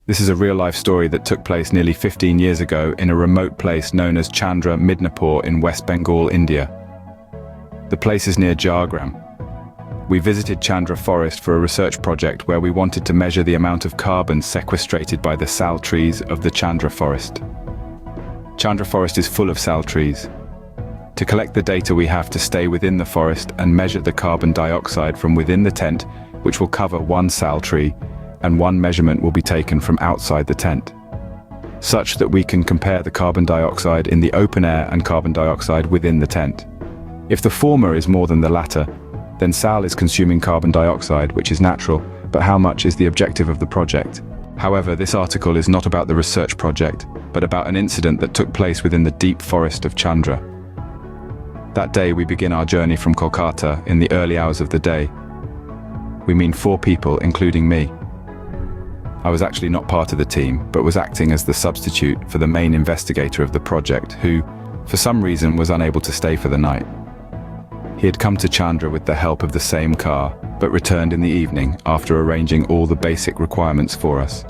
This is a real-life story that took place nearly 15 years ago in a remote place known as Chandra in West Bengal, India. The place is near Jhargram. We visited Chandra Forest for a research project where we wanted to measure the amount of carbon sequestrated by the sal trees of the Chandra Forest. Chandra Forest is full of sal trees. To collect the data, we have to stay within the forest and measure the carbon dioxide from within the tent, which will cover one sal tree, and one measurement will be taken from outside the tent, such that we can compare the carbon dioxide in the open air and carbon dioxide within the tent. If the former is more than the latter, then sal is consuming carbon dioxide, which is natural, but how much is the objective of the project? However, this article is not about the research project, but about an incident that took place within the deep forest of Chandra. That day we begin our journey from Kolkata in the early hours of the day. We mean 4 people, including me. I was actually not part of the team, but was acting as the substitute for the main investigator of the project, who, for some reason, was unable to stay for the night. He had come to Chandra with the help of the same car, but returned in the evening after arranging all the basic requirements for us.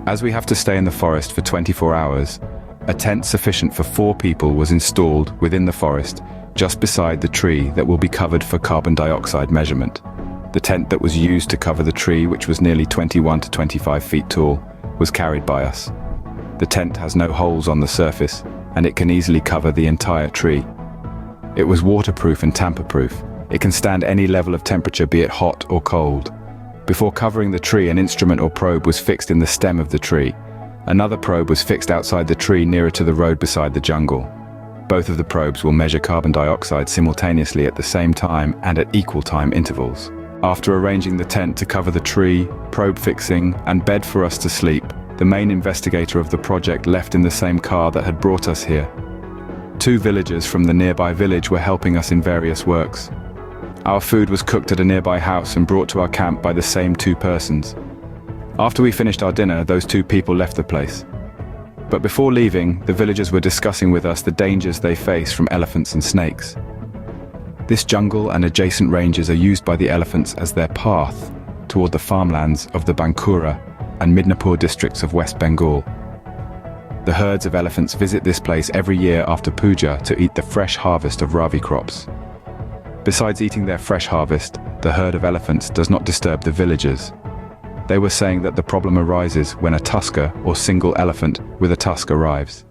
As we have to stay in the forest for 24 hours, a tent sufficient for 4 people was installed within the forest, just beside the tree that will be covered for carbon dioxide measurement. The tent that was used to cover the tree, which was nearly 21 to 25 feet tall, was carried by us. The tent has no holes on the surface, and it can easily cover the entire tree. It was waterproof and tamper-proof. It can stand any level of temperature, be it hot or cold. Before covering the tree, an instrument or probe was fixed in the stem of the tree. Another probe was fixed outside the tree nearer to the road beside the jungle. Both of the probes will measure carbon dioxide simultaneously at the same time and at equal time intervals. After arranging the tent to cover the tree, probe fixing, and bed for us to sleep, the main investigator of the project left in the same car that had brought us here. 2 villagers from the nearby village were helping us in various works. Our food was cooked at a nearby house and brought to our camp by the same 2 persons. After we finished our dinner, those 2 people left the place. But before leaving, the villagers were discussing with us the dangers they face from elephants and snakes. This jungle and adjacent ranges are used by the elephants as their path toward the farmlands of the Bankura and Midnapur districts of West Bengal. The herds of elephants visit this place every year after puja to eat the fresh harvest of rabi crops. Besides eating their fresh harvest, the herd of elephants does not disturb the villagers. They were saying that the problem arises when a tusker or single elephant with a tusk arrives.